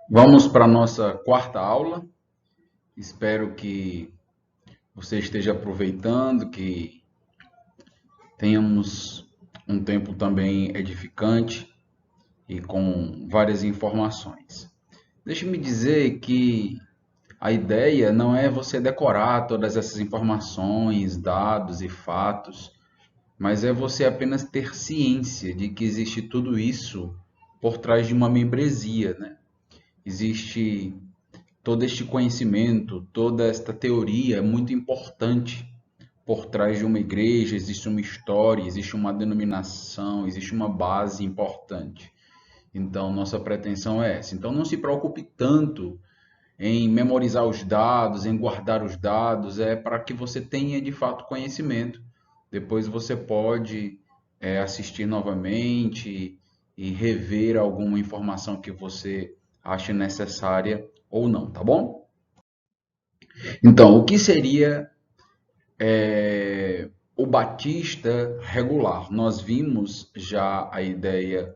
Vamos para a nossa quarta aula. Espero que você esteja aproveitando, que tenhamos um tempo também edificante e com várias informações. Deixe-me dizer que a ideia não é você decorar todas essas informações, dados e fatos, mas é você apenas ter ciência de que existe tudo isso por trás de uma membresia, né? Existe todo este conhecimento, toda esta teoria é muito importante. Por trás de uma igreja existe uma história, existe uma denominação, existe uma base importante. Então, nossa pretensão é essa. Então, não se preocupe tanto em memorizar os dados, em guardar os dados, é para que você tenha de fato conhecimento. Depois você pode assistir novamente e rever alguma informação que você ache necessária ou não, tá bom? Então, o que seria o Batista regular? Nós vimos já a ideia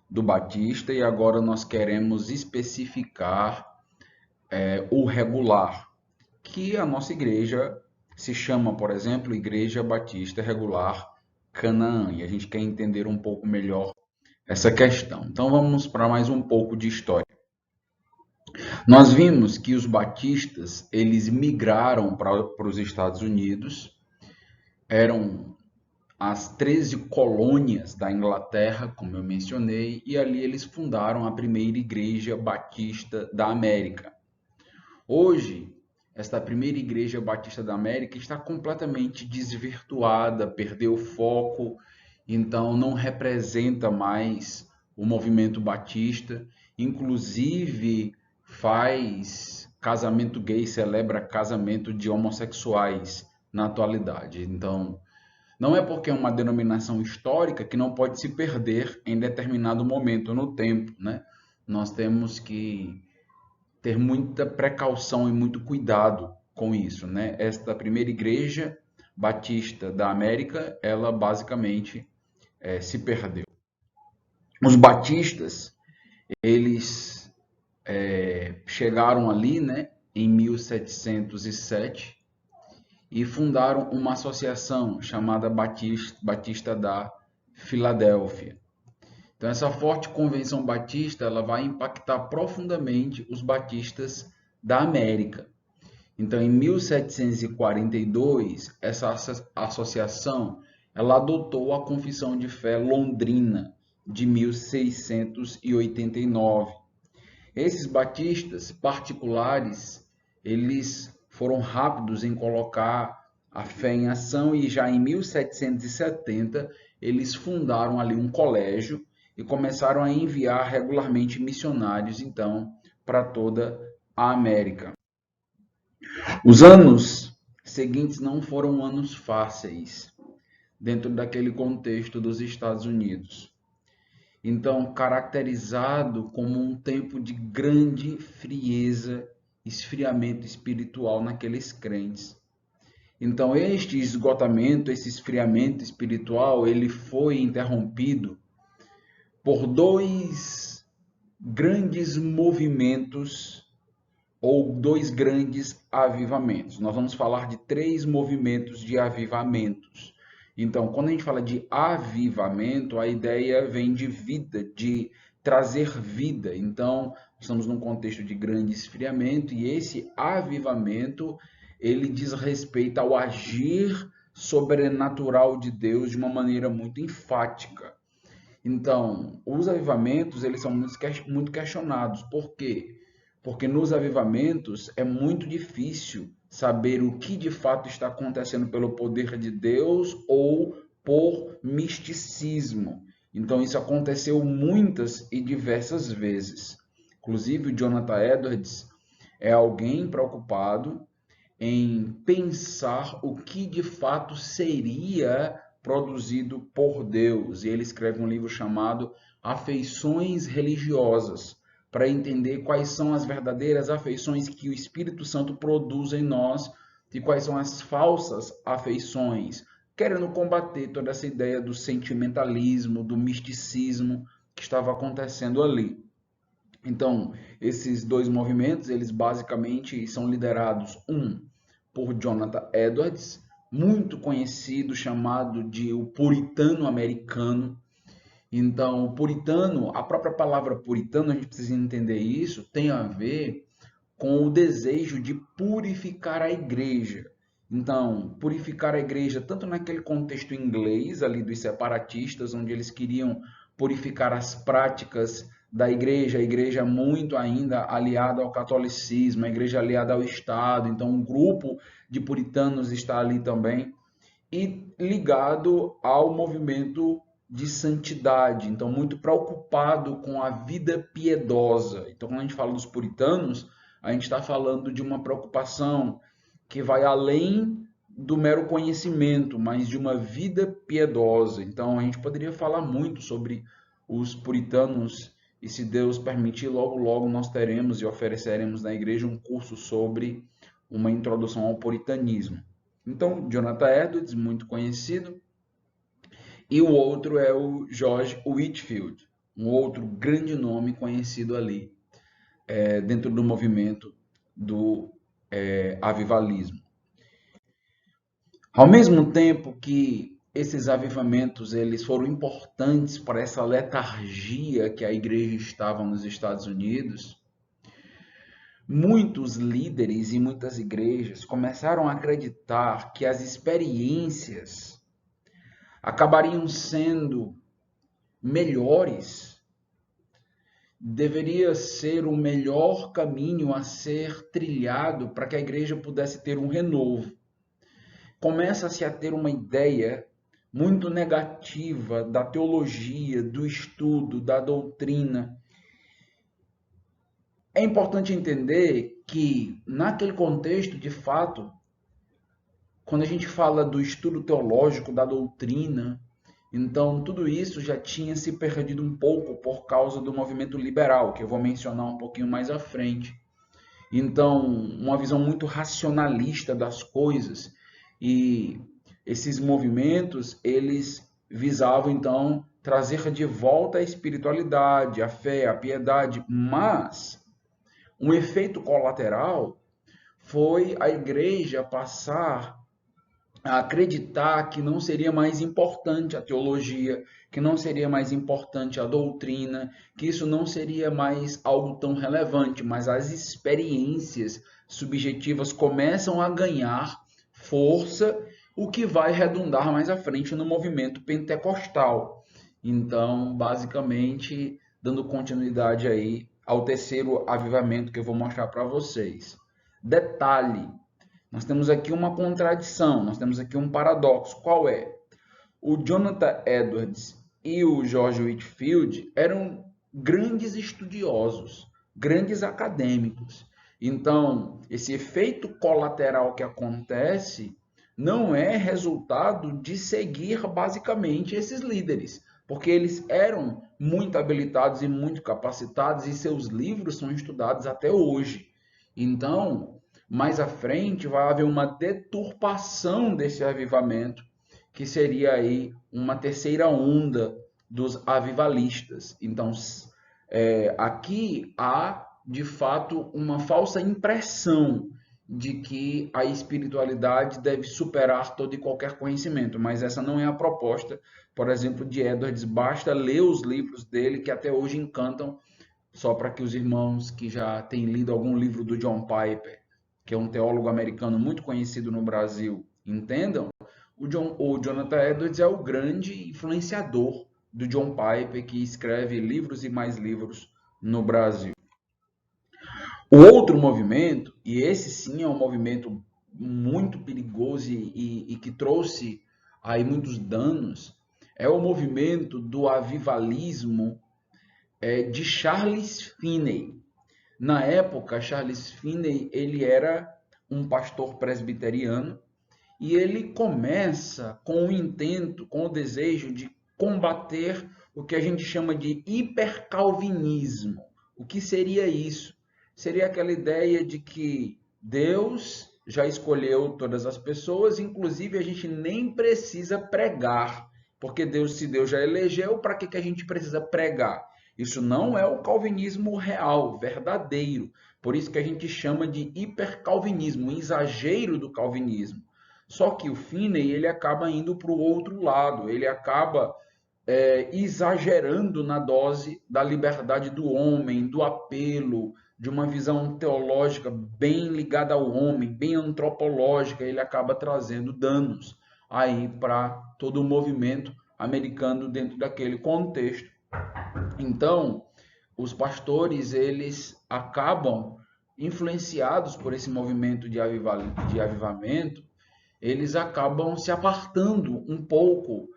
do Batista e agora nós queremos especificar o regular, que a nossa igreja se chama, por exemplo, Igreja Batista Regular Canaã, e a gente quer entender um pouco melhor essa questão. Então vamos para mais um pouco de história. Nós vimos que os batistas, eles migraram para os Estados Unidos, eram as 13 colônias da Inglaterra, como eu mencionei, e ali eles fundaram a primeira igreja batista da América. Hoje, esta primeira igreja batista da América está completamente desvirtuada, perdeu o foco, então não representa mais o movimento batista, inclusive faz casamento gay, celebra casamento de homossexuais na atualidade. Então, não é porque é uma denominação histórica que não pode se perder em determinado momento no tempo, né? Nós temos que ter muita precaução e muito cuidado com isso, né? Esta primeira igreja batista da América, ela basicamente se perdeu. Os batistas, eles chegaram ali, né, em 1707 e fundaram uma associação chamada Batista da Filadélfia. Então, essa forte convenção batista ela vai impactar profundamente os batistas da América. Então, em 1742, essa associação ela adotou a Confissão de Fé Londrina de 1689. Esses batistas particulares, eles foram rápidos em colocar a fé em ação e já em 1770 eles fundaram ali um colégio e começaram a enviar regularmente missionários então para toda a América. Os anos seguintes não foram anos fáceis dentro daquele contexto dos Estados Unidos. Então, caracterizado como um tempo de grande frieza, esfriamento espiritual naqueles crentes. Então, este esgotamento, esse esfriamento espiritual, ele foi interrompido por dois grandes movimentos ou dois grandes avivamentos. Nós vamos falar de três movimentos de avivamentos. Então, quando a gente fala de avivamento, a ideia vem de vida, de trazer vida. Então, estamos num contexto de grande esfriamento e esse avivamento, ele diz respeito ao agir sobrenatural de Deus de uma maneira muito enfática. Então, os avivamentos, eles são muito questionados. Por quê? Porque nos avivamentos é muito difícil saber o que de fato está acontecendo pelo poder de Deus ou por misticismo. Então, isso aconteceu muitas e diversas vezes. Inclusive, o Jonathan Edwards é alguém preocupado em pensar o que de fato seria produzido por Deus. E ele escreve um livro chamado Afeições Religiosas, para entender quais são as verdadeiras afeições que o Espírito Santo produz em nós e quais são as falsas afeições, querendo combater toda essa ideia do sentimentalismo, do misticismo que estava acontecendo ali. Então, esses dois movimentos, eles basicamente são liderados, por Jonathan Edwards, muito conhecido, chamado de o puritano americano. Então, o puritano, a própria palavra puritano, a gente precisa entender isso, tem a ver com o desejo de purificar a igreja. Então, purificar a igreja, tanto naquele contexto inglês, ali dos separatistas, onde eles queriam purificar as práticas da igreja, a igreja muito ainda aliada ao catolicismo, a igreja aliada ao Estado, então um grupo de puritanos está ali também, e ligado ao movimento de santidade, então muito preocupado com a vida piedosa. Então, quando a gente fala dos puritanos, a gente está falando de uma preocupação que vai além do mero conhecimento, mas de uma vida piedosa. Então, a gente poderia falar muito sobre os puritanos, e se Deus permitir, logo logo nós teremos e ofereceremos na igreja um curso sobre uma introdução ao puritanismo. Então, Jonathan Edwards, muito conhecido, e o outro é o George Whitefield, um outro grande nome conhecido ali dentro do movimento do avivalismo. Ao mesmo tempo que esses avivamentos eles foram importantes para essa letargia que a igreja estava nos Estados Unidos, muitos líderes e muitas igrejas começaram a acreditar que as experiências acabariam sendo melhores, deveria ser o melhor caminho a ser trilhado para que a igreja pudesse ter um renovo. Começa-se a ter uma ideia muito negativa da teologia, do estudo, da doutrina. É importante entender que, naquele contexto, de fato, quando a gente fala do estudo teológico, da doutrina, então tudo isso já tinha se perdido um pouco por causa do movimento liberal, que eu vou mencionar um pouquinho mais à frente. Então, uma visão muito racionalista das coisas. E esses movimentos, eles visavam, então, trazer de volta a espiritualidade, a fé, a piedade, mas um efeito colateral foi a igreja passar a acreditar que não seria mais importante a teologia, que não seria mais importante a doutrina, que isso não seria mais algo tão relevante, mas as experiências subjetivas começam a ganhar força, o que vai redundar mais à frente no movimento pentecostal. Então, basicamente, dando continuidade aí ao terceiro avivamento que eu vou mostrar para vocês. Detalhe, nós temos aqui uma contradição, nós temos aqui um paradoxo. Qual é? O Jonathan Edwards e o George Whitefield eram grandes estudiosos, grandes acadêmicos. Então, esse efeito colateral que acontece não é resultado de seguir basicamente esses líderes, porque eles eram muito habilitados e muito capacitados e seus livros são estudados até hoje. Então, mais à frente vai haver uma deturpação desse avivamento, que seria aí uma terceira onda dos avivalistas. Então, aqui há, de fato, uma falsa impressão de que a espiritualidade deve superar todo e qualquer conhecimento, mas essa não é a proposta, por exemplo, de Edwards. Basta ler os livros dele, que até hoje encantam, só para que os irmãos que já têm lido algum livro do John Piper, que é um teólogo americano muito conhecido no Brasil, entendam, o Jonathan Edwards é o grande influenciador do John Piper, que escreve livros e mais livros no Brasil. O outro movimento, e esse sim é um movimento muito perigoso e que trouxe aí muitos danos, é o movimento do avivalismo de Charles Finney. Na época, Charles Finney ele era um pastor presbiteriano e ele começa com o intento, com o desejo de combater o que a gente chama de hipercalvinismo. O que seria isso? Seria aquela ideia de que Deus já escolheu todas as pessoas, inclusive a gente nem precisa pregar, porque se Deus já elegeu, para que a gente precisa pregar? Isso não é o calvinismo real, verdadeiro. Por isso que a gente chama de hipercalvinismo, um exagero do calvinismo. Só que o Finney ele acaba indo para o outro lado, ele acaba exagerando na dose da liberdade do homem, do apelo, de uma visão teológica bem ligada ao homem, bem antropológica, ele acaba trazendo danos aí para todo o movimento americano dentro daquele contexto. Então, os pastores eles acabam influenciados por esse movimento de avivamento, eles acabam se apartando um pouco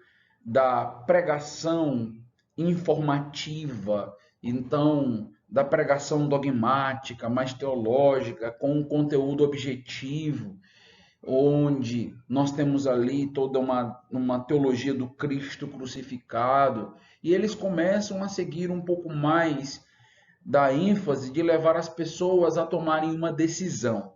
da pregação informativa, então da pregação dogmática, mais teológica, com um conteúdo objetivo, onde nós temos ali toda uma teologia do Cristo crucificado, e eles começam a seguir um pouco mais da ênfase de levar as pessoas a tomarem uma decisão.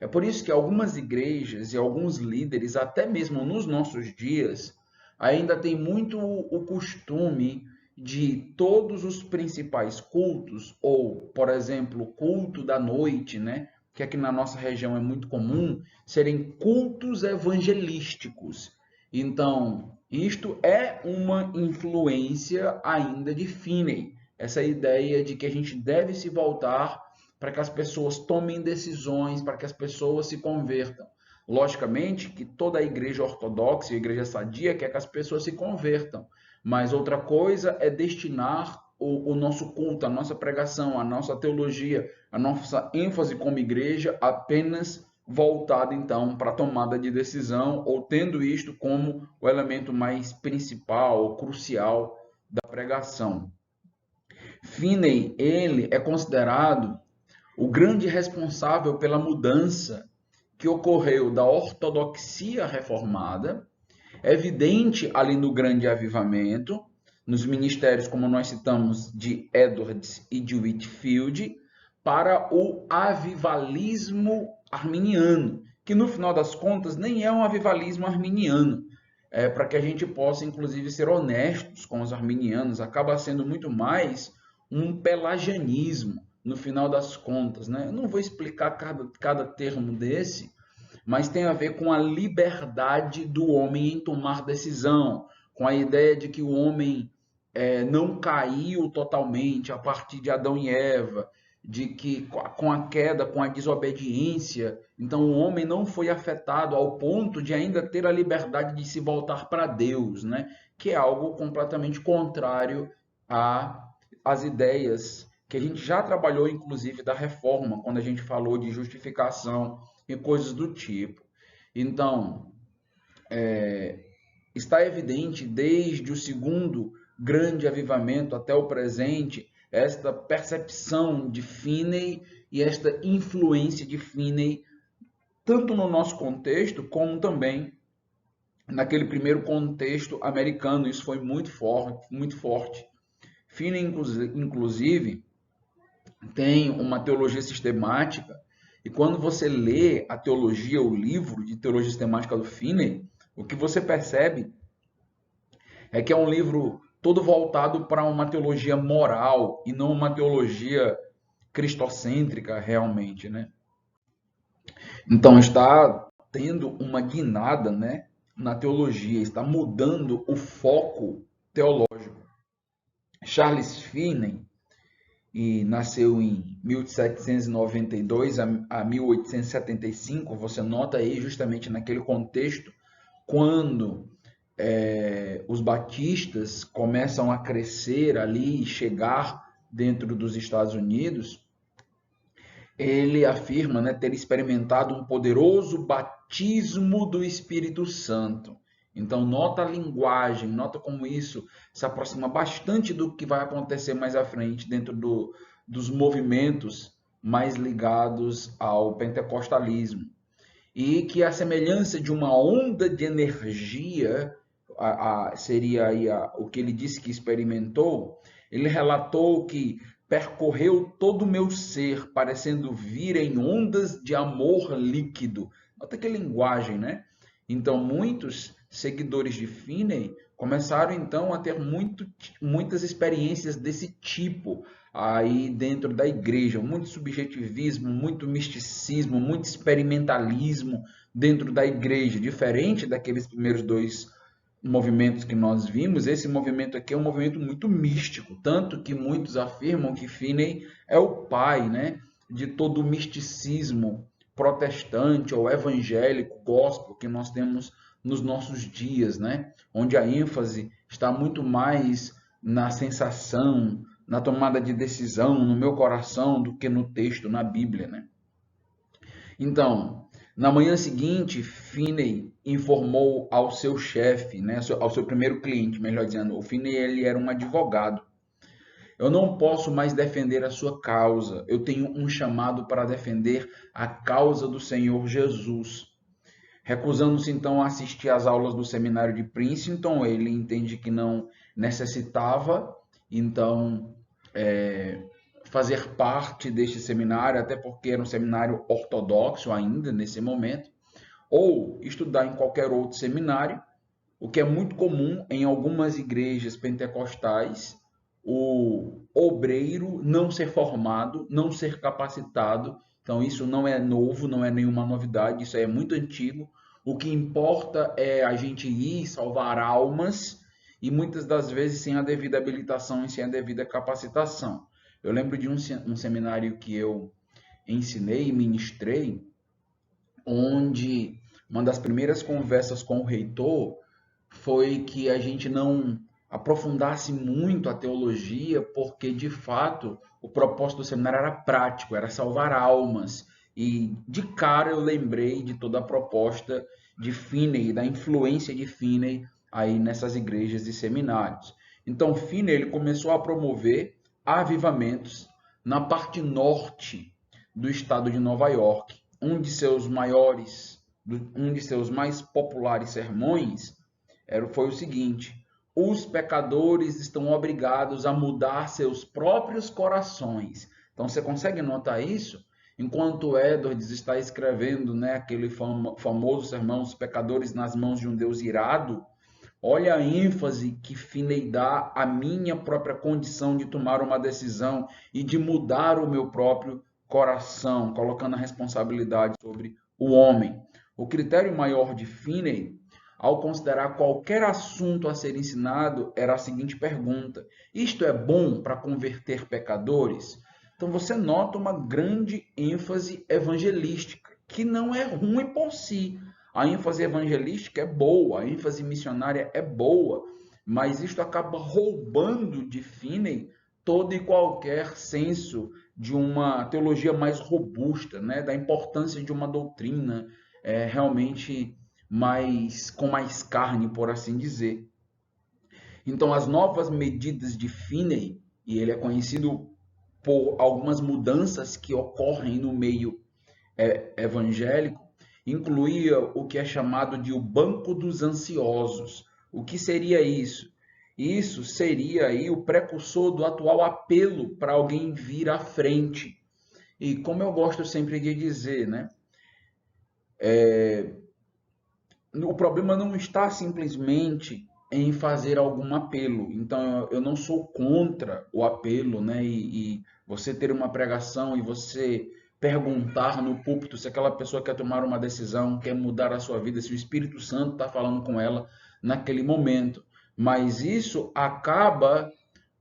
É por isso que algumas igrejas e alguns líderes, até mesmo nos nossos dias, ainda tem muito o costume de todos os principais cultos, ou, por exemplo, o culto da noite, né? Que aqui na nossa região é muito comum, serem cultos evangelísticos. Então, isto é uma influência ainda de Finney, essa ideia de que a gente deve se voltar para que as pessoas tomem decisões, para que as pessoas se convertam. Logicamente que toda a igreja ortodoxa, a igreja sadia, quer que as pessoas se convertam, mas outra coisa é destinar o nosso culto, a nossa pregação, a nossa teologia, a nossa ênfase como igreja apenas voltada então para a tomada de decisão, ou tendo isto como o elemento mais principal, crucial da pregação. Finney, ele é considerado o grande responsável pela mudança que ocorreu da ortodoxia reformada, evidente ali no grande avivamento, nos ministérios, como nós citamos, de Edwards e de Whitefield, para o avivalismo arminiano, que no final das contas nem é um avivalismo arminiano, para que a gente possa, inclusive, ser honestos com os arminianos, acaba sendo muito mais um pelagianismo, no final das contas, né? Eu não vou explicar cada termo desse, mas tem a ver com a liberdade do homem em tomar decisão, com a ideia de que o homem não caiu totalmente a partir de Adão e Eva, de que com a queda, com a desobediência, então o homem não foi afetado ao ponto de ainda ter a liberdade de se voltar para Deus, né? Que é algo completamente contrário às ideias que a gente já trabalhou, inclusive, da reforma, quando a gente falou de justificação e coisas do tipo. Então, está evidente, desde o segundo grande avivamento até o presente, esta percepção de Finney e esta influência de Finney, tanto no nosso contexto, como também naquele primeiro contexto americano. Isso foi muito forte, muito forte. Finney, inclusive, tem uma teologia sistemática, e quando você lê a teologia, o livro de teologia sistemática do Finney, o que você percebe é que é um livro todo voltado para uma teologia moral e não uma teologia cristocêntrica realmente, né? Então está tendo uma guinada, né, na teologia, está mudando o foco teológico. Charles Finney nasceu em 1792 a 1875, você nota aí justamente naquele contexto, quando os batistas começam a crescer ali e chegar dentro dos Estados Unidos, ele afirma, né, ter experimentado um poderoso batismo do Espírito Santo. Então, nota a linguagem, nota como isso se aproxima bastante do que vai acontecer mais à frente dentro dos movimentos mais ligados ao pentecostalismo. E que a semelhança de uma onda de energia, seria aí o que ele disse que experimentou, ele relatou que percorreu todo o meu ser, parecendo vir em ondas de amor líquido. Nota que linguagem, né? Então, muitos seguidores de Finney começaram então a ter muitas experiências desse tipo aí dentro da igreja, muito subjetivismo, muito misticismo, muito experimentalismo dentro da igreja, diferente daqueles primeiros dois movimentos que nós vimos. Esse movimento aqui é um movimento muito místico, tanto que muitos afirmam que Finney é o pai, né, de todo o misticismo protestante ou evangélico, gospel que nós temos nos nossos dias, né, onde a ênfase está muito mais na sensação, na tomada de decisão, no meu coração, do que no texto, na Bíblia, né? Então, na manhã seguinte, Finney informou ao seu chefe, né, ao seu primeiro cliente, melhor dizendo. O Finney, ele era um advogado. Eu não posso mais defender a sua causa. Eu tenho um chamado para defender a causa do Senhor Jesus. Recusando-se então a assistir às aulas do seminário de Princeton, ele entende que não necessitava, então, fazer parte deste seminário, até porque era um seminário ortodoxo ainda nesse momento, ou estudar em qualquer outro seminário, o que é muito comum em algumas igrejas pentecostais, o obreiro não ser formado, não ser capacitado. Então isso não é novo, não é nenhuma novidade, isso é muito antigo. O que importa é a gente ir salvar almas, e muitas das vezes sem a devida habilitação e sem a devida capacitação. Eu lembro de um seminário que eu ensinei e ministrei, onde uma das primeiras conversas com o reitor foi que a gente não aprofundasse muito a teologia, porque de fato o propósito do seminário era prático, era salvar almas. E de cara eu lembrei de toda a proposta de Finney, da influência de Finney aí nessas igrejas e seminários. Então Finney, ele começou a promover avivamentos na parte norte do estado de Nova York. Um de seus mais populares sermões foi o seguinte: os pecadores estão obrigados a mudar seus próprios corações. Então você consegue notar isso? Enquanto Edwards está escrevendo, né, aquele famoso sermão, Os Pecadores nas Mãos de um Deus Irado, olha a ênfase que Finney dá à minha própria condição de tomar uma decisão e de mudar o meu próprio coração, colocando a responsabilidade sobre o homem. O critério maior de Finney, ao considerar qualquer assunto a ser ensinado, era a seguinte pergunta: isto é bom para converter pecadores? Então você nota uma grande ênfase evangelística, que não é ruim por si. A ênfase evangelística é boa, a ênfase missionária é boa, mas isto acaba roubando de Finney todo e qualquer senso de uma teologia mais robusta, né? Da importância de uma doutrina realmente com mais carne, por assim dizer. Então, as novas medidas de Finney, e ele é conhecido por algumas mudanças que ocorrem no meio evangélico, incluía o que é chamado de o banco dos ansiosos. O que seria isso? Isso seria aí o precursor do atual apelo para alguém vir à frente. E como eu gosto sempre de dizer, né? O problema não está simplesmente em fazer algum apelo. Então, eu não sou contra o apelo, né? E você ter uma pregação e você perguntar no púlpito se aquela pessoa quer tomar uma decisão, quer mudar a sua vida, se o Espírito Santo está falando com ela naquele momento. Mas isso acaba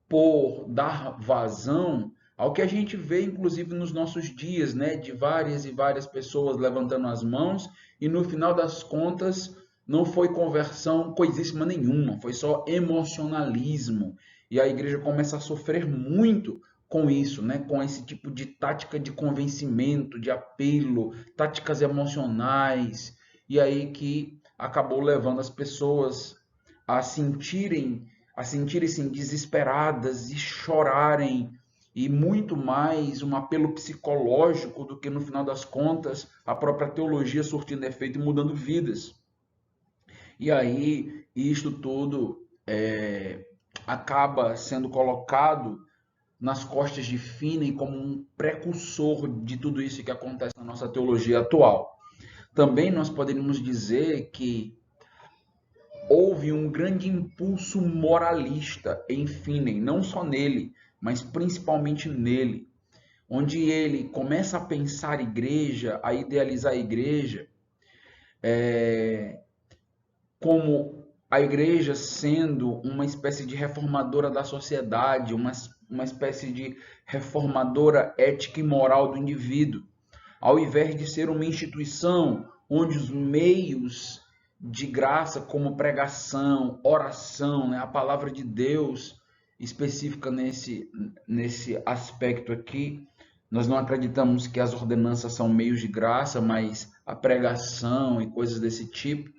por dar vazão ao que a gente vê, inclusive, nos nossos dias, né? De várias e várias pessoas levantando as mãos e no final das contas não foi conversão coisíssima nenhuma, foi só emocionalismo. E a igreja começa a sofrer muito com isso, né? Com esse tipo de tática de convencimento, de apelo, táticas emocionais, e aí que acabou levando as pessoas a sentirem-se desesperadas e chorarem, e muito mais um apelo psicológico do que, no final das contas, a própria teologia surtindo efeito e mudando vidas. E aí, isto tudo acaba sendo colocado nas costas de Finney como um precursor de tudo isso que acontece na nossa teologia atual. Também nós poderíamos dizer que houve um grande impulso moralista em Finney, não só nele, mas principalmente nele, onde ele começa a pensar a igreja, a idealizar a igreja, como a igreja sendo uma espécie de reformadora da sociedade, uma espécie de reformadora ética e moral do indivíduo, ao invés de ser uma instituição onde os meios de graça, como pregação, oração, né, a palavra de Deus específica nesse aspecto aqui, nós não acreditamos que as ordenanças são meios de graça, mas a pregação e coisas desse tipo,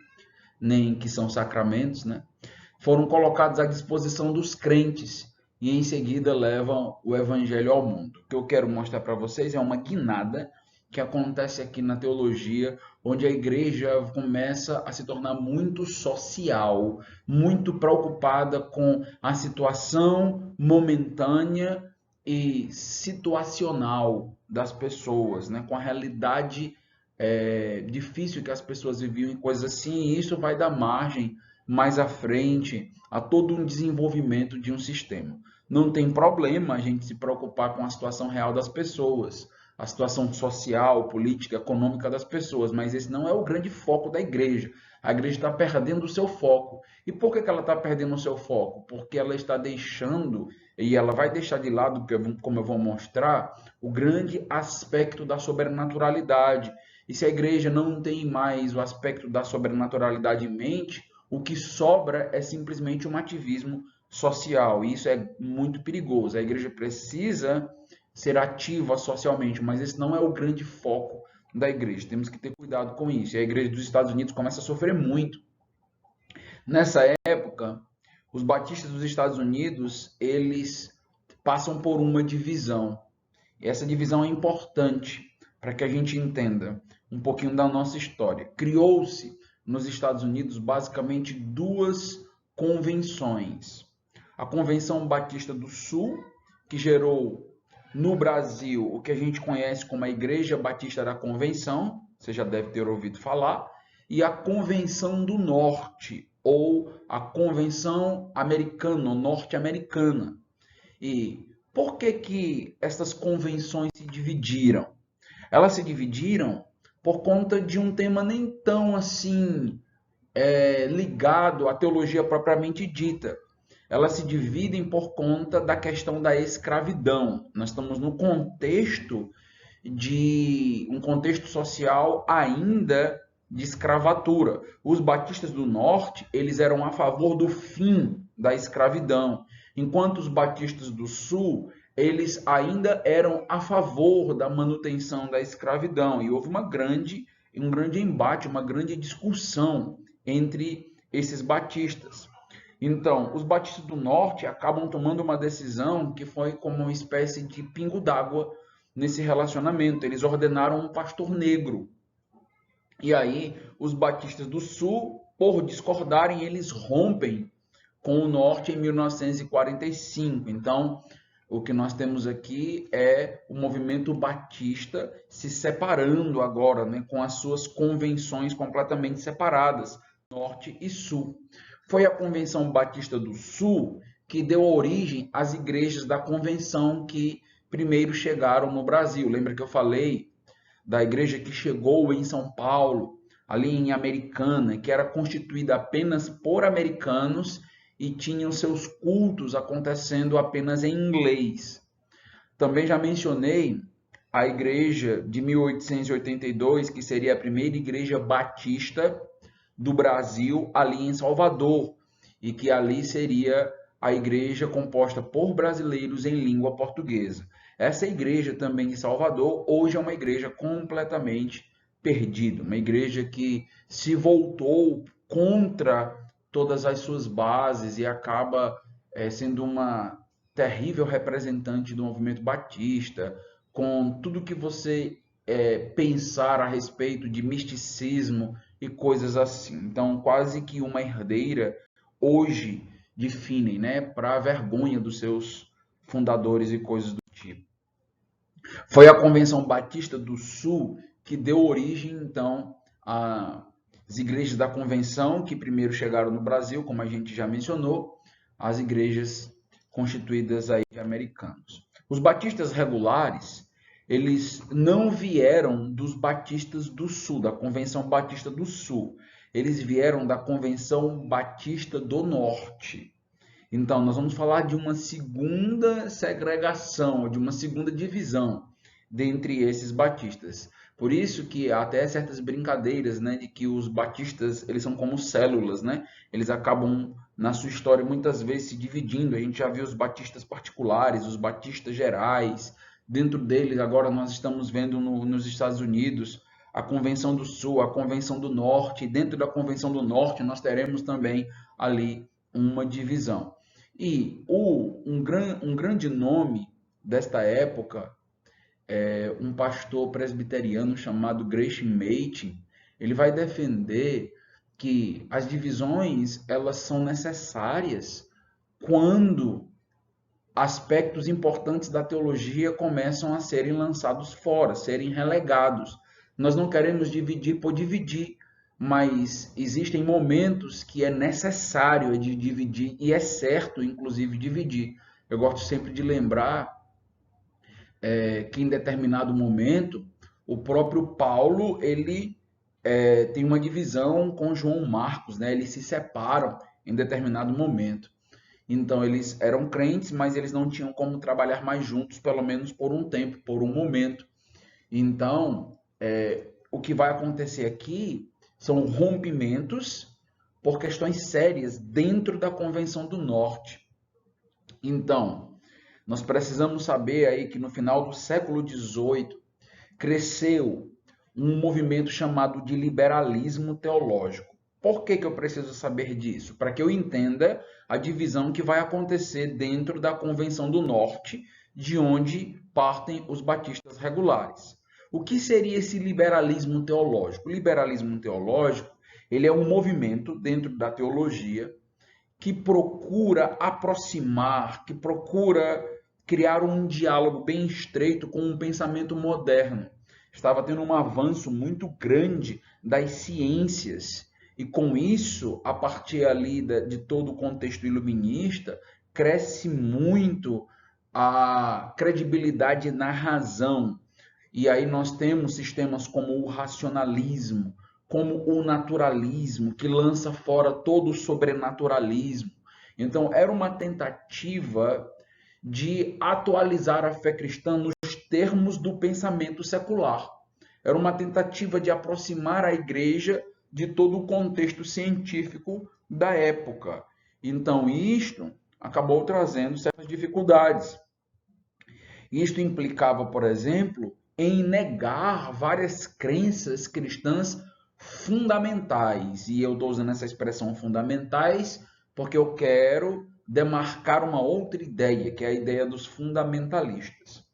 nem que são sacramentos, né, foram colocados à disposição dos crentes e em seguida levam o evangelho ao mundo. O que eu quero mostrar para vocês é uma guinada que acontece aqui na teologia, onde a igreja começa a se tornar muito social, muito preocupada com a situação momentânea e situacional das pessoas, né? Com a realidade difícil que as pessoas viviam e coisas assim, e isso vai dar margem mais à frente a todo um desenvolvimento de um sistema. Não tem problema a gente se preocupar com a situação real das pessoas, a situação social, política, econômica das pessoas, mas esse não é o grande foco da igreja. A igreja está perdendo o seu foco. E por que ela está perdendo o seu foco? Porque ela está deixando, e ela vai deixar de lado, como eu vou mostrar, o grande aspecto da sobrenaturalidade. E se a igreja não tem mais o aspecto da sobrenaturalidade em mente, o que sobra é simplesmente um ativismo social. E isso é muito perigoso. A igreja precisa ser ativa socialmente, mas esse não é o grande foco da igreja. Temos que ter cuidado com isso. E a igreja dos Estados Unidos começa a sofrer muito. Nessa época, os batistas dos Estados Unidos, eles passam por uma divisão. E essa divisão é importante para que a gente entenda um pouquinho da nossa história. Criou-se nos Estados Unidos basicamente duas convenções. A Convenção Batista do Sul, que gerou no Brasil o que a gente conhece como a Igreja Batista da Convenção, você já deve ter ouvido falar, e a Convenção do Norte, ou a Convenção Americana, ou norte-americana. E por que essas convenções se dividiram? Elas se dividiram por conta de um tema nem tão assim ligado à teologia propriamente dita. Elas se dividem por conta da questão da escravidão. Nós estamos no contexto de um contexto social ainda de escravatura. Os batistas do norte, eles eram a favor do fim da escravidão, enquanto os batistas do sul, eles ainda eram a favor da manutenção da escravidão. E houve um grande embate, uma grande discussão entre esses batistas. Então, os batistas do norte acabam tomando uma decisão que foi como uma espécie de pingo d'água nesse relacionamento. Eles ordenaram um pastor negro. E aí, os batistas do sul, por discordarem, eles rompem com o norte em 1945. Então, o que nós temos aqui é o movimento batista se separando agora, né, com as suas convenções completamente separadas, norte e sul. Foi a Convenção Batista do Sul que deu origem às igrejas da convenção que primeiro chegaram no Brasil. Lembra que eu falei da igreja que chegou em São Paulo, ali em Americana, que era constituída apenas por americanos e tinham seus cultos acontecendo apenas em inglês. Também já mencionei a igreja de 1882, que seria a primeira igreja batista do Brasil, ali em Salvador, e que ali seria a igreja composta por brasileiros em língua portuguesa. Essa igreja também em Salvador, hoje é uma igreja completamente perdida, uma igreja que se voltou contra todas as suas bases e acaba sendo uma terrível representante do movimento batista, com tudo que você pensar a respeito de misticismo e coisas assim. Então, quase que uma herdeira hoje de Finney, né, para a vergonha dos seus fundadores e coisas do tipo. Foi a Convenção Batista do Sul que deu origem, então, a as igrejas da Convenção, que primeiro chegaram no Brasil, como a gente já mencionou, as igrejas constituídas aí de americanos. Os batistas regulares, eles não vieram dos batistas do Sul, da Convenção Batista do Sul. Eles vieram da Convenção Batista do Norte. Então, nós vamos falar de uma segunda segregação, de uma segunda divisão dentre esses batistas. Por isso que há até certas brincadeiras, né, de que os batistas, eles são como células, né? Eles acabam, na sua história, muitas vezes se dividindo. A gente já viu os batistas particulares, os batistas gerais. Dentro deles, agora nós estamos vendo nos Estados Unidos a Convenção do Sul, a Convenção do Norte. E dentro da Convenção do Norte, nós teremos também ali uma divisão. E um grande nome desta época, um pastor presbiteriano chamado Gresham Machen, ele vai defender que as divisões elas são necessárias quando aspectos importantes da teologia começam a serem lançados fora, serem relegados. Nós não queremos dividir por dividir, mas existem momentos que é necessário de dividir e é certo, inclusive, dividir. Eu gosto sempre de lembrar que em determinado momento o próprio Paulo ele tem uma divisão com João Marcos, né? Eles se separam em determinado momento. Então eles eram crentes, mas eles não tinham como trabalhar mais juntos, pelo menos por um tempo, por um momento. Então o que vai acontecer aqui são rompimentos por questões sérias dentro da Convenção do Norte. Então, nós precisamos saber aí que no final do século XVIII cresceu um movimento chamado de liberalismo teológico. Por que eu preciso saber disso? Para que eu entenda a divisão que vai acontecer dentro da Convenção do Norte, de onde partem os batistas regulares. O que seria esse liberalismo teológico? O liberalismo teológico, ele é um movimento dentro da teologia que procura aproximar, que procura criar um diálogo bem estreito com um pensamento moderno. Estava tendo um avanço muito grande das ciências e com isso, a partir ali de todo o contexto iluminista, cresce muito a credibilidade na razão. E aí nós temos sistemas como o racionalismo, como o naturalismo, que lança fora todo o sobrenaturalismo. Então, era uma tentativa de atualizar a fé cristã nos termos do pensamento secular. Era uma tentativa de aproximar a igreja de todo o contexto científico da época. Então, isto acabou trazendo certas dificuldades. Isto implicava, por exemplo, em negar várias crenças cristãs fundamentais. E eu estou usando essa expressão fundamentais porque eu quero demarcar uma outra ideia, que é a ideia dos fundamentalistas.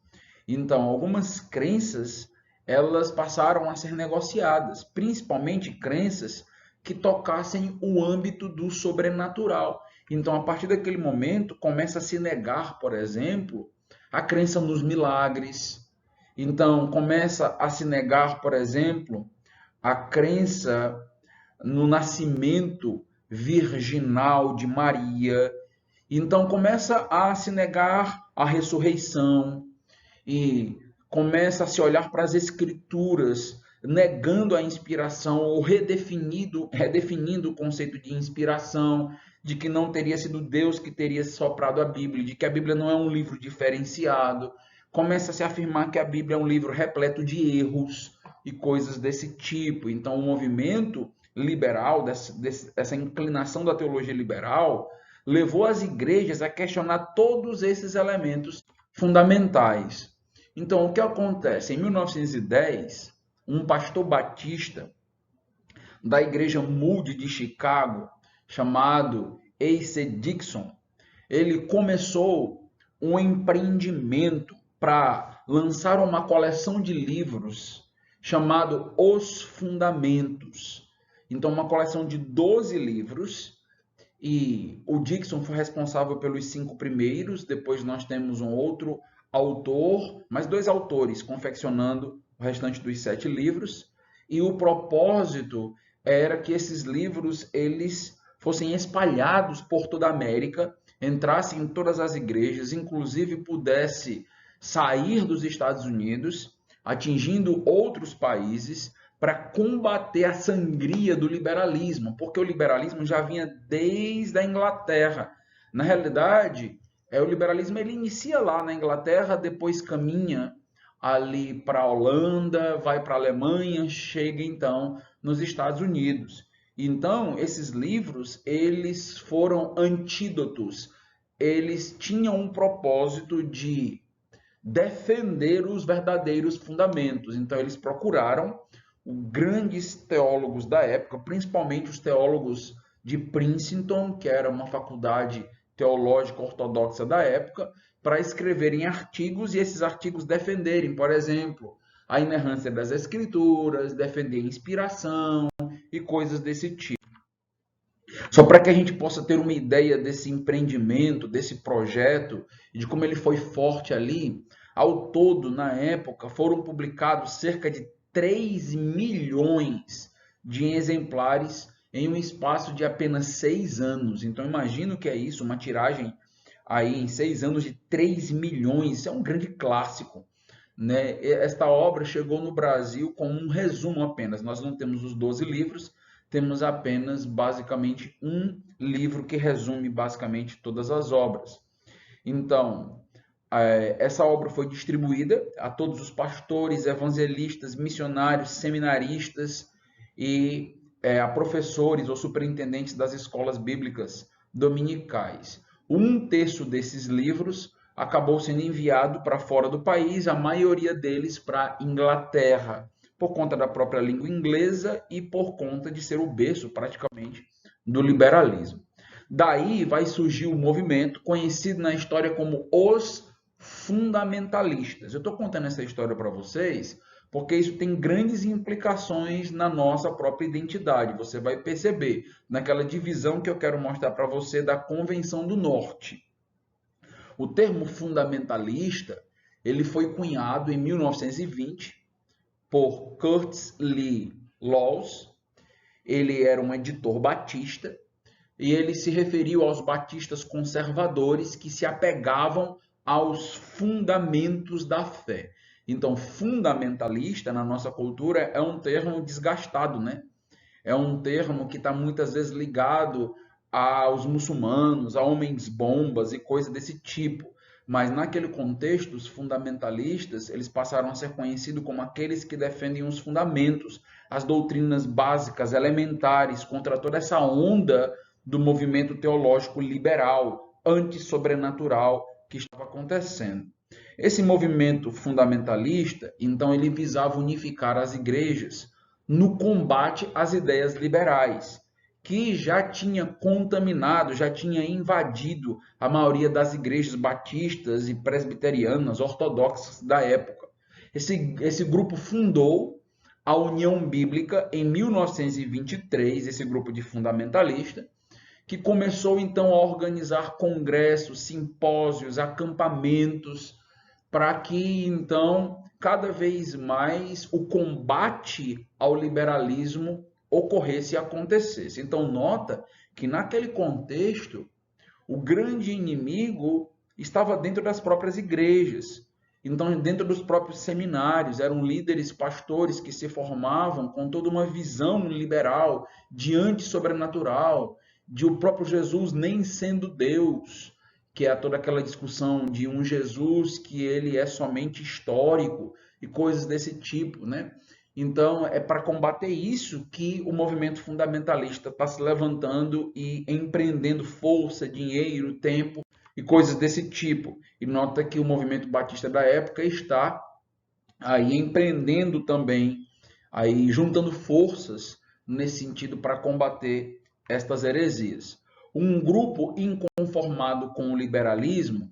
Então, algumas crenças elas passaram a ser negociadas, principalmente crenças que tocassem o âmbito do sobrenatural. Então, a partir daquele momento, começa a se negar, por exemplo, a crença nos milagres. Então, começa a se negar, por exemplo, a crença no nascimento virginal de Maria. Então, começa a se negar a ressurreição e começa a se olhar para as escrituras, negando a inspiração ou redefinindo o conceito de inspiração, de que não teria sido Deus que teria soprado a Bíblia, de que a Bíblia não é um livro diferenciado. Começa a se afirmar que a Bíblia é um livro repleto de erros e coisas desse tipo. Então, o movimento liberal, essa inclinação da teologia liberal, levou as igrejas a questionar todos esses elementos fundamentais. Então, o que acontece? Em 1910, um pastor batista da igreja Moody de Chicago, chamado A.C. Dixon, ele começou um empreendimento para lançar uma coleção de livros chamado Os Fundamentos. Então, uma coleção de 12 livros, e o Dixon foi responsável pelos 5 primeiros, depois nós temos um outro autor, mais 2 autores confeccionando o restante dos 7 livros, e o propósito era que esses livros eles fossem espalhados por toda a América, entrassem em todas as igrejas, inclusive pudesse sair dos Estados Unidos, atingindo outros países, para combater a sangria do liberalismo, porque o liberalismo já vinha desde a Inglaterra. Na realidade, o liberalismo ele inicia lá na Inglaterra, depois caminha ali para a Holanda, vai para a Alemanha, chega então nos Estados Unidos. Então, esses livros, eles foram antídotos, eles tinham um propósito de defender os verdadeiros fundamentos. Então, eles procuraram grandes teólogos da época, principalmente os teólogos de Princeton, que era uma faculdade teológica ortodoxa da época, para escreverem artigos e esses artigos defenderem, por exemplo, a inerrância das escrituras, defender a inspiração e coisas desse tipo. Só para que a gente possa ter uma ideia desse empreendimento, desse projeto, e de como ele foi forte ali, ao todo, na época, foram publicados cerca de 3 milhões de exemplares em um espaço de apenas 6 anos. Então, imagino que é isso, uma tiragem aí em 6 anos de 3 milhões, isso é um grande clássico, né? Esta obra chegou no Brasil com um resumo apenas, nós não temos os 12 livros, temos apenas basicamente um livro que resume basicamente todas as obras. Então, essa obra foi distribuída a todos os pastores, evangelistas, missionários, seminaristas e a professores ou superintendentes das escolas bíblicas dominicais. Um terço desses livros acabou sendo enviado para fora do país, a maioria deles para a Inglaterra, por conta da própria língua inglesa e por conta de ser o berço, praticamente, do liberalismo. Daí vai surgir o movimento conhecido na história como os fundamentalistas. Eu estou contando essa história para vocês porque isso tem grandes implicações na nossa própria identidade. Você vai perceber naquela divisão que eu quero mostrar para você da Convenção do Norte. O termo fundamentalista ele foi cunhado em 1920 por Curtis Lee Laws. Ele era um editor batista e ele se referiu aos batistas conservadores que se apegavam aos fundamentos da fé. Então, fundamentalista na nossa cultura é um termo desgastado, né? É um termo que está muitas vezes ligado aos muçulmanos, a homens bombas e coisas desse tipo. Mas naquele contexto, os fundamentalistas eles passaram a ser conhecidos como aqueles que defendem os fundamentos, as doutrinas básicas, elementares, contra toda essa onda do movimento teológico liberal, antissobrenatural que estava acontecendo. Esse movimento fundamentalista, então, ele visava unificar as igrejas no combate às ideias liberais, que já tinha contaminado, já tinha invadido a maioria das igrejas batistas e presbiterianas ortodoxas da época. Esse grupo fundou a União Bíblica em 1923, esse grupo de fundamentalista, que começou então a organizar congressos, simpósios, acampamentos, para que então cada vez mais o combate ao liberalismo ocorresse e acontecesse. Então nota que naquele contexto o grande inimigo estava dentro das próprias igrejas. Então, dentro dos próprios seminários, eram líderes, pastores que se formavam com toda uma visão liberal, de antissobrenatural, de o próprio Jesus nem sendo Deus, que é toda aquela discussão de um Jesus que ele é somente histórico e coisas desse tipo, né? Então, é para combater isso que o movimento fundamentalista está se levantando e empreendendo força, dinheiro, tempo e coisas desse tipo. E nota que o movimento batista da época está aí empreendendo também, aí juntando forças nesse sentido para combater estas heresias. Um grupo inconformado com o liberalismo,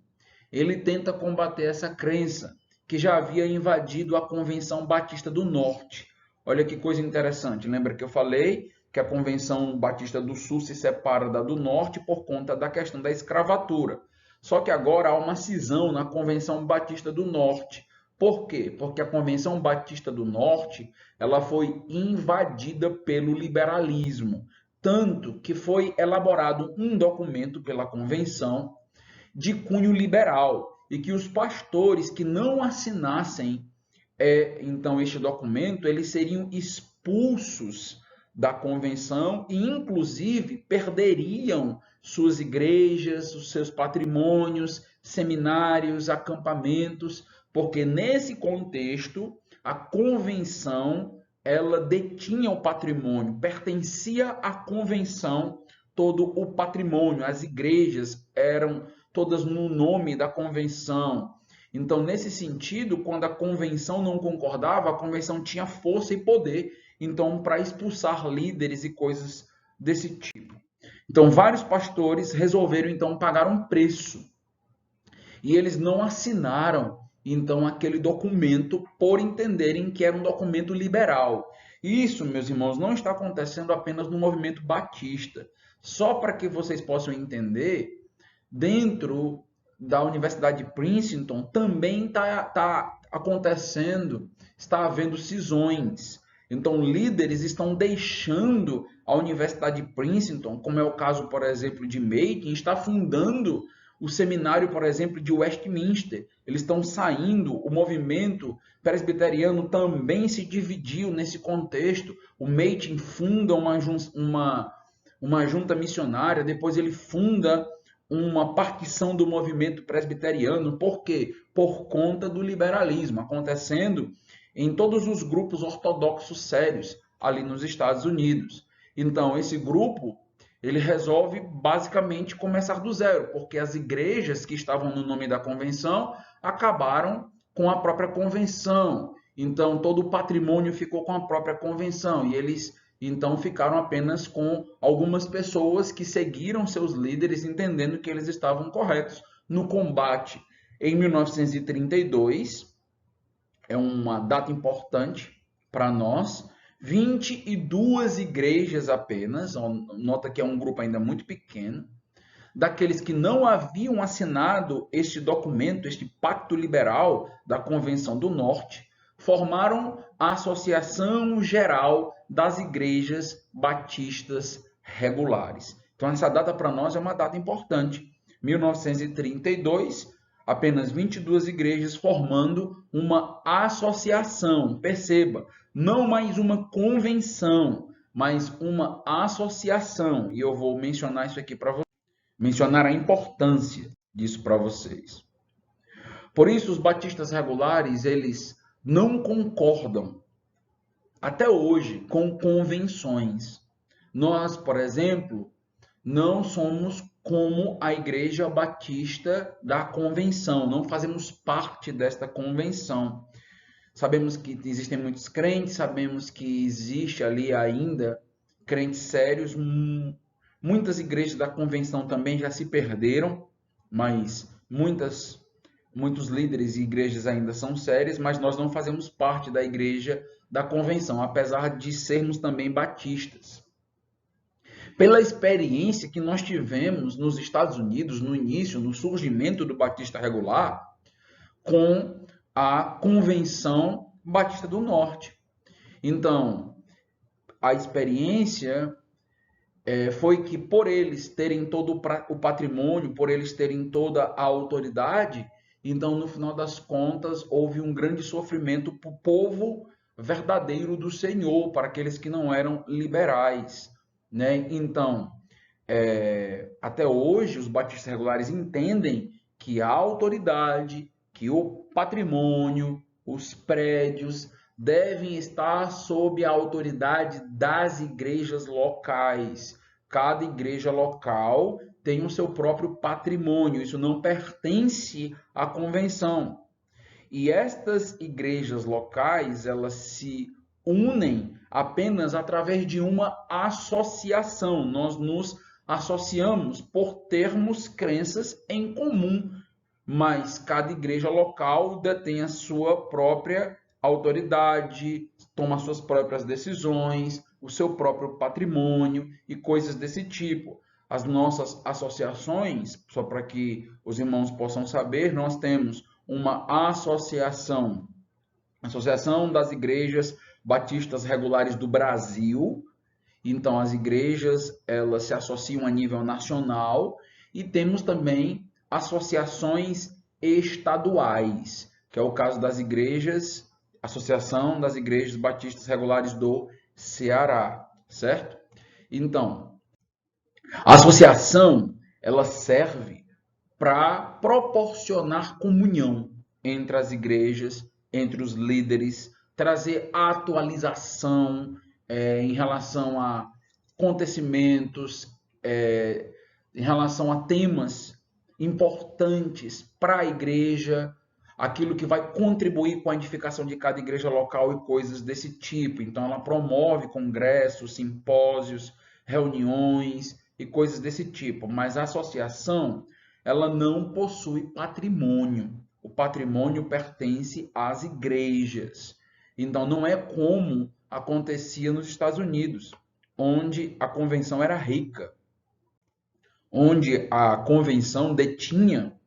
ele tenta combater essa crença que já havia invadido a Convenção Batista do Norte. Olha que coisa interessante. Lembra que eu falei que a Convenção Batista do Sul se separa da do Norte por conta da questão da escravatura. Só que agora há uma cisão na Convenção Batista do Norte, Por quê? Porque a Convenção Batista do Norte, ela foi invadida pelo liberalismo, tanto que foi elaborado um documento pela convenção de cunho liberal e que os pastores que não assinassem então este documento, eles seriam expulsos da convenção e inclusive perderiam suas igrejas, os seus patrimônios, seminários, acampamentos, porque nesse contexto a convenção ela detinha o patrimônio, pertencia à convenção todo o patrimônio, as igrejas eram todas no nome da convenção. Então, nesse sentido, quando a convenção não concordava, a convenção tinha força e poder, então, para expulsar líderes e coisas desse tipo. Então, vários pastores resolveram, então, pagar um preço. E eles não assinaram, então, aquele documento por entenderem que era um documento liberal. Isso, meus irmãos, não está acontecendo apenas no movimento batista. Só para que vocês possam entender, dentro da Universidade de Princeton também está acontecendo, está havendo cisões. Então, líderes estão deixando a Universidade de Princeton, como é o caso, por exemplo, de Macon, está fundando o seminário, por exemplo, de Westminster. Eles estão saindo, o movimento presbiteriano também se dividiu nesse contexto. O Macon funda uma junta missionária, depois ele funda uma partição do movimento presbiteriano. Por quê? Por conta do liberalismo acontecendo em todos os grupos ortodoxos sérios ali nos Estados Unidos. Então, esse grupo, ele resolve basicamente começar do zero, porque as igrejas que estavam no nome da convenção acabaram com a própria convenção. Então, todo o patrimônio ficou com a própria convenção e eles então ficaram apenas com algumas pessoas que seguiram seus líderes, entendendo que eles estavam corretos no combate. Em 1932, é uma data importante para nós, 22 igrejas apenas, nota que é um grupo ainda muito pequeno, daqueles que não haviam assinado este documento, este pacto liberal da Convenção do Norte, formaram a Associação Geral das Igrejas Batistas Regulares. Então, essa data para nós é uma data importante. 1932, apenas 22 igrejas formando uma associação. Perceba, não mais uma convenção, mas uma associação. E eu vou mencionar isso aqui para vocês, mencionar a importância disso para vocês. Por isso, os batistas regulares, eles não concordam até hoje com convenções. Nós, por exemplo, não somos como a Igreja Batista da Convenção, não fazemos parte desta convenção. Sabemos que existem muitos crentes, sabemos que existe ali ainda crentes sérios. Muitas igrejas da convenção também já se perderam, mas muitos líderes e igrejas ainda são sérias, mas nós não fazemos parte da igreja da convenção, apesar de sermos também batistas. Pela experiência que nós tivemos nos Estados Unidos, no início, no surgimento do Batista Regular, com a Convenção Batista do Norte. Então, a experiência foi que por eles terem todo o patrimônio, por eles terem toda a autoridade, então, no final das contas, houve um grande sofrimento para o povo verdadeiro do Senhor, para aqueles que não eram liberais, né? Então, até hoje, os batistas regulares entendem que a autoridade, que o patrimônio, os prédios devem estar sob a autoridade das igrejas locais. Cada igreja local tem o seu próprio patrimônio, isso não pertence à convenção. E estas igrejas locais, elas se unem apenas através de uma associação. Nós nos associamos por termos crenças em comum, mas cada igreja local detém a sua própria autoridade, toma suas próprias decisões, o seu próprio patrimônio e coisas desse tipo. As nossas associações, só para que os irmãos possam saber, nós temos uma associação, Associação das Igrejas Batistas Regulares do Brasil. Então, as igrejas, elas se associam a nível nacional, e temos também associações estaduais, que é o caso das igrejas, Associação das Igrejas Batistas Regulares do Ceará, certo? Então, a associação, ela serve para proporcionar comunhão entre as igrejas, entre os líderes, trazer atualização em relação a acontecimentos, em relação a temas importantes para a igreja, aquilo que vai contribuir com a edificação de cada igreja local e coisas desse tipo. Então, ela promove congressos, simpósios, reuniões e coisas desse tipo. Mas a associação, ela não possui patrimônio. O patrimônio pertence às igrejas. Então, não é como acontecia nos Estados Unidos, onde a convenção era rica, onde a convenção detinha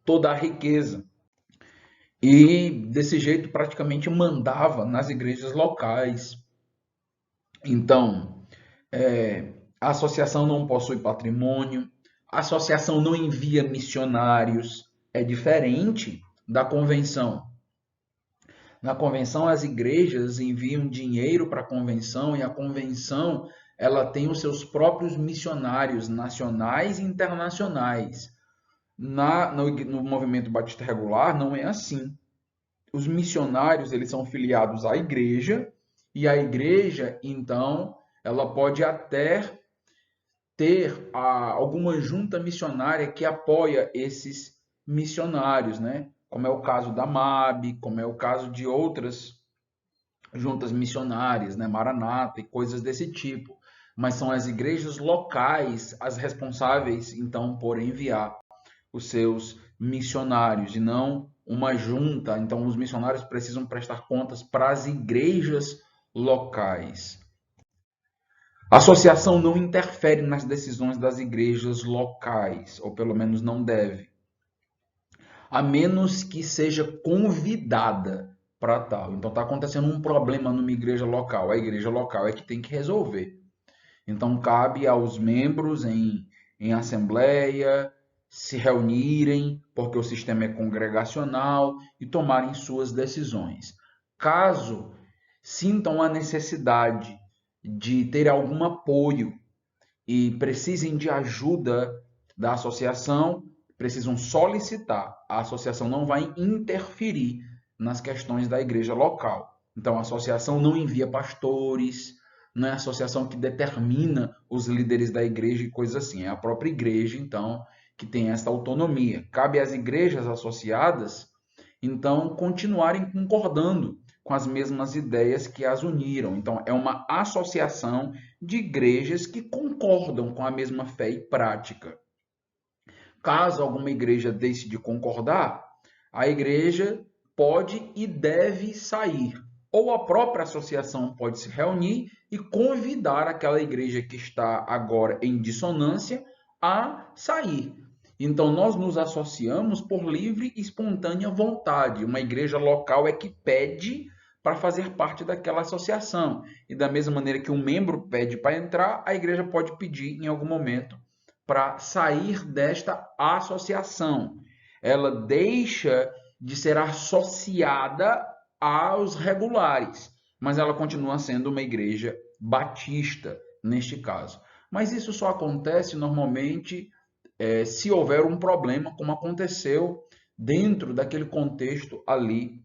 toda a riqueza e desse jeito praticamente mandava nas igrejas locais. Então, a associação não possui patrimônio, a associação não envia missionários, é diferente da convenção. Na convenção, as igrejas enviam dinheiro para a convenção, e a convenção, ela tem os seus próprios missionários nacionais e internacionais. No movimento batista regular, não é assim. Os missionários, eles são filiados à igreja, e a igreja, então, ela pode até ter alguma junta missionária que apoia esses missionários, né? Como é o caso da MAB, como é o caso de outras juntas missionárias, né? Maranata e coisas desse tipo. Mas são as igrejas locais as responsáveis, então, por enviar os seus missionários, e não uma junta. Então, os missionários precisam prestar contas para as igrejas locais. A associação não interfere nas decisões das igrejas locais, ou pelo menos não deve, a menos que seja convidada para tal. Então, está acontecendo um problema numa igreja local, a igreja local é que tem que resolver. Então, cabe aos membros em assembleia se reunirem, porque o sistema é congregacional, e tomarem suas decisões. Caso sintam a necessidade de ter algum apoio e precisem de ajuda da associação, precisam solicitar. A associação não vai interferir nas questões da igreja local. Então, a associação não envia pastores, não é a associação que determina os líderes da igreja e coisas assim. É a própria igreja, então, que tem essa autonomia. Cabe às igrejas associadas, então, continuarem concordando com as mesmas ideias que as uniram. Então, é uma associação de igrejas que concordam com a mesma fé e prática. Caso alguma igreja deixe de concordar, a igreja pode e deve sair. Ou a própria associação pode se reunir e convidar aquela igreja que está agora em dissonância a sair. Então, nós nos associamos por livre e espontânea vontade. Uma igreja local é que pede para fazer parte daquela associação. E da mesma maneira que um membro pede para entrar, a igreja pode pedir em algum momento para sair desta associação. Ela deixa de ser associada aos regulares, mas ela continua sendo uma igreja batista, neste caso. Mas isso só acontece normalmente se houver um problema, como aconteceu dentro daquele contexto ali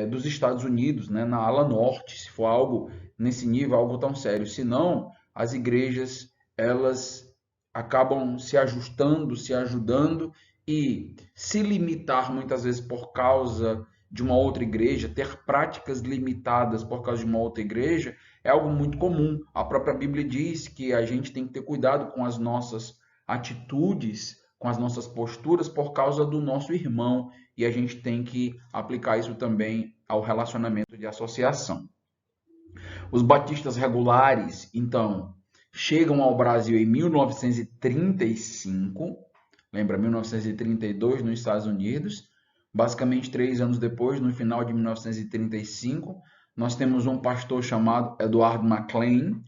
dos Estados Unidos, né, na ala norte, se for algo nesse nível, algo tão sério. Senão, as igrejas, elas acabam se ajustando, se ajudando, e se limitar muitas vezes por causa de uma outra igreja, ter práticas limitadas por causa de uma outra igreja, é algo muito comum. A própria Bíblia diz que a gente tem que ter cuidado com as nossas atitudes, com as nossas posturas por causa do nosso irmão, e a gente tem que aplicar isso também ao relacionamento de associação. Os batistas regulares, então, chegam ao Brasil em 1935, lembra, 1932 nos Estados Unidos, Basicamente, 3 anos depois, no final de 1935, nós temos um pastor chamado Edward McLean.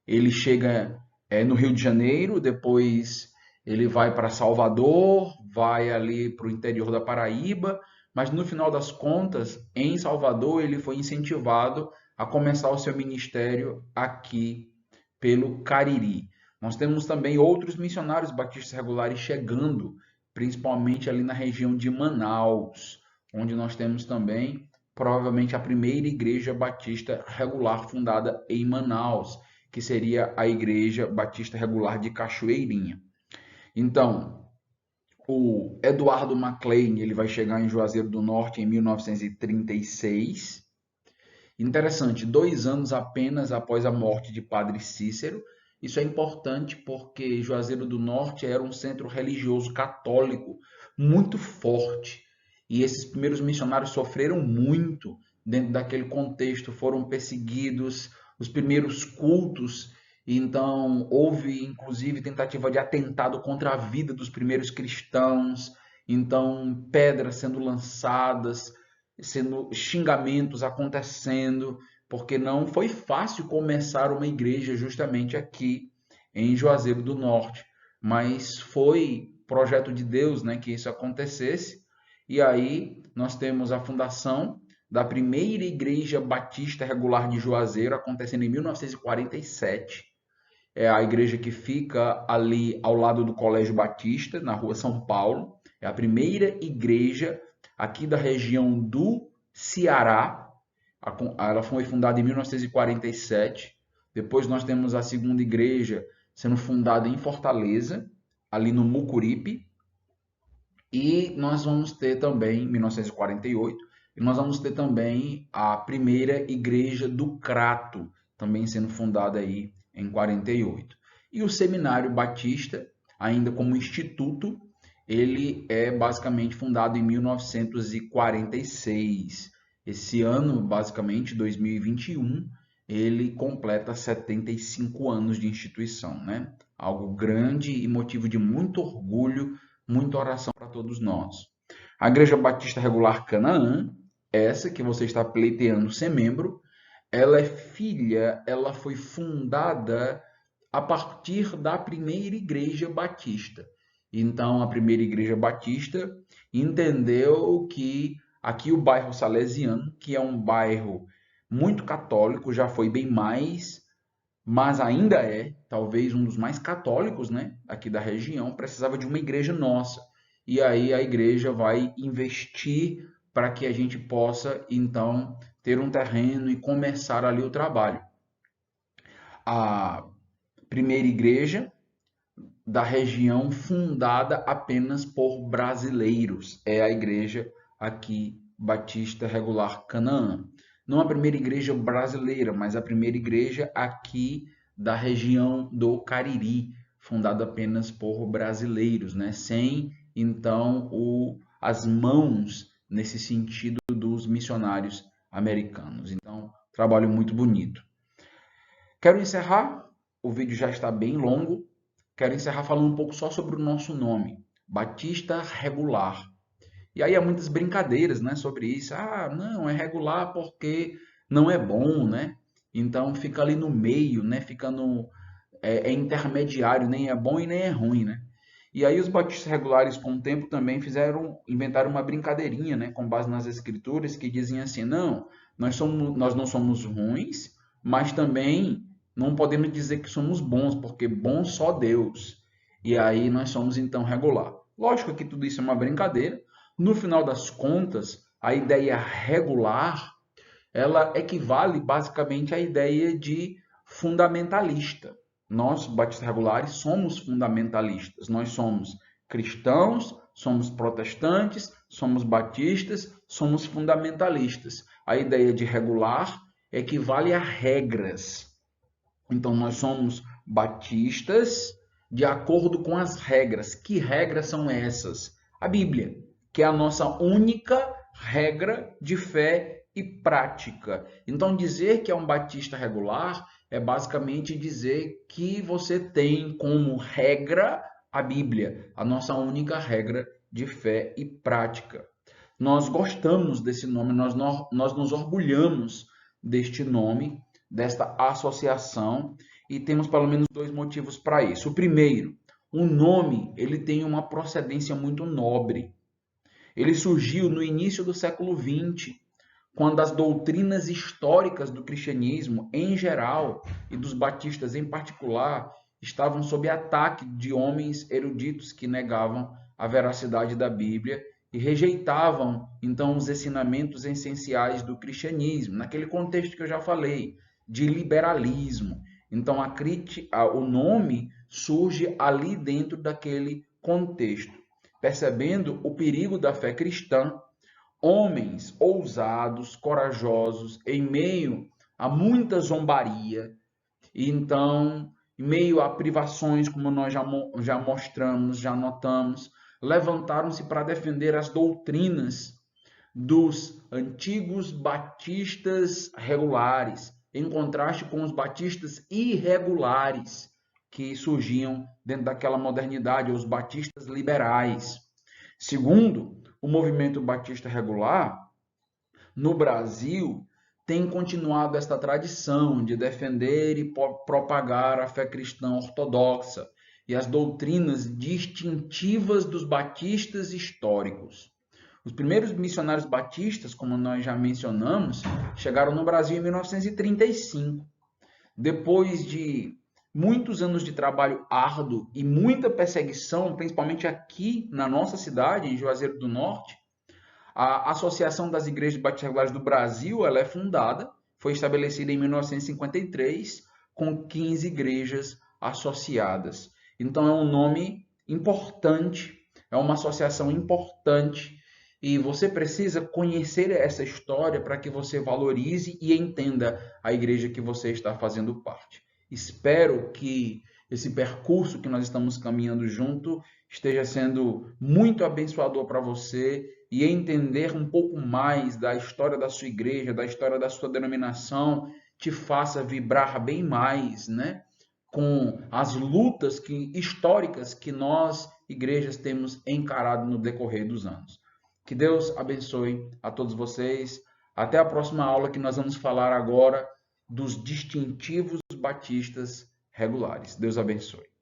Ele chega no Rio de Janeiro, depois ele vai para Salvador, vai ali para o interior da Paraíba, mas no final das contas, em Salvador, ele foi incentivado a começar o seu ministério aqui pelo Cariri. Nós temos também outros missionários batistas regulares chegando, principalmente ali na região de Manaus, onde nós temos também provavelmente a primeira igreja batista regular fundada em Manaus, que seria a Igreja Batista Regular de Cachoeirinha. Então, o Eduardo McLean, ele vai chegar em Juazeiro do Norte em 1936. Interessante, 2 anos apenas após a morte de Padre Cícero. Isso é importante porque Juazeiro do Norte era um centro religioso católico muito forte. E esses primeiros missionários sofreram muito dentro daquele contexto, foram perseguidos, os primeiros cultos, então houve inclusive tentativa de atentado contra a vida dos primeiros cristãos, então pedras sendo lançadas, sendo xingamentos acontecendo, porque não foi fácil começar uma igreja justamente aqui em Juazeiro do Norte, mas foi projeto de Deus, né, que isso acontecesse. E aí nós temos a fundação da primeira igreja batista regular de Juazeiro, acontecendo em 1947. É a igreja que fica ali ao lado do Colégio Batista, na rua São Paulo. É a primeira igreja aqui da região do Ceará. Ela foi fundada em 1947. Depois nós temos a segunda igreja sendo fundada em Fortaleza, ali no Mucuripe. E nós vamos ter também, em 1948, e nós vamos ter também a primeira igreja do Crato, também sendo fundada aí em 48. E o Seminário Batista, ainda como instituto, ele é basicamente fundado em 1946. Esse ano, basicamente, 2021, ele completa 75 anos de instituição, né? Algo grande e motivo de muito orgulho, muita oração para todos nós. A Igreja Batista Regular Canaã, essa que você está pleiteando ser membro, ela é filha, ela foi fundada a partir da primeira igreja batista. Então, a primeira igreja batista entendeu que aqui o bairro Salesiano, que é um bairro muito católico, já foi bem mais, mas ainda é talvez um dos mais católicos, né, aqui da região, precisava de uma igreja nossa. E aí a igreja vai investir para que a gente possa, então, ter um terreno e começar ali o trabalho. A primeira igreja da região fundada apenas por brasileiros é a igreja aqui Batista Regular Canaã. Não a primeira igreja brasileira, mas a primeira igreja aqui da região do Cariri, fundada apenas por brasileiros, né? Sem então as mãos nesse sentido dos missionários americanos. Então, trabalho muito bonito. Quero encerrar, o vídeo já está bem longo. Quero encerrar falando um pouco só sobre o nosso nome, Batista Regular. E aí há muitas brincadeiras, né, sobre isso. Ah, não, é regular porque não é bom, né? Então fica ali no meio, né? Fica no intermediário, nem é bom e nem é ruim, né? E aí os batistas regulares com o tempo também inventaram uma brincadeirinha, né, com base nas escrituras que dizem assim: não, nós não somos ruins, mas também não podemos dizer que somos bons, porque bom só Deus. E aí nós somos então regular. Lógico que tudo isso é uma brincadeira. No final das contas, a ideia regular, ela equivale basicamente à ideia de fundamentalista. Nós, batistas regulares, somos fundamentalistas. Nós somos cristãos, somos protestantes, somos batistas, somos fundamentalistas. A ideia de regular equivale a regras. Então, nós somos batistas de acordo com as regras. Que regras são essas? A Bíblia, que é a nossa única regra de fé e prática. Então, dizer que é um batista regular é basicamente dizer que você tem como regra a Bíblia, a nossa única regra de fé e prática. Nós gostamos desse nome, nós nos orgulhamos deste nome, desta associação, e temos pelo menos dois motivos para isso. O primeiro, o nome ele tem uma procedência muito nobre. Ele surgiu no início do século XX, quando as doutrinas históricas do cristianismo em geral e dos batistas em particular estavam sob ataque de homens eruditos que negavam a veracidade da Bíblia e rejeitavam então os ensinamentos essenciais do cristianismo, naquele contexto que eu já falei, de liberalismo. Então o nome surge ali dentro daquele contexto, percebendo o perigo da fé cristã. Homens ousados, corajosos, em meio a muita zombaria, e então, em meio a privações, como nós já mostramos, já notamos, levantaram-se para defender as doutrinas dos antigos batistas regulares, em contraste com os batistas irregulares que surgiam dentro daquela modernidade, os batistas liberais. Segundo, o movimento batista regular, no Brasil, tem continuado esta tradição de defender e propagar a fé cristã ortodoxa e as doutrinas distintivas dos batistas históricos. Os primeiros missionários batistas, como nós já mencionamos, chegaram no Brasil em 1935. Depois de muitos anos de trabalho árduo e muita perseguição, principalmente aqui na nossa cidade, em Juazeiro do Norte, a Associação das Igrejas Batistas Regulares do Brasil, ela é fundada, foi estabelecida em 1953, com 15 igrejas associadas. Então é um nome importante, é uma associação importante, e você precisa conhecer essa história para que você valorize e entenda a igreja que você está fazendo parte. Espero que esse percurso que nós estamos caminhando junto esteja sendo muito abençoador para você e entender um pouco mais da história da sua igreja, da história da sua denominação, te faça vibrar bem mais, né? Com as lutas históricas que nós, igrejas, temos encarado no decorrer dos anos. Que Deus abençoe a todos vocês. Até a próxima aula, que nós vamos falar agora dos distintivos batistas regulares. Deus abençoe.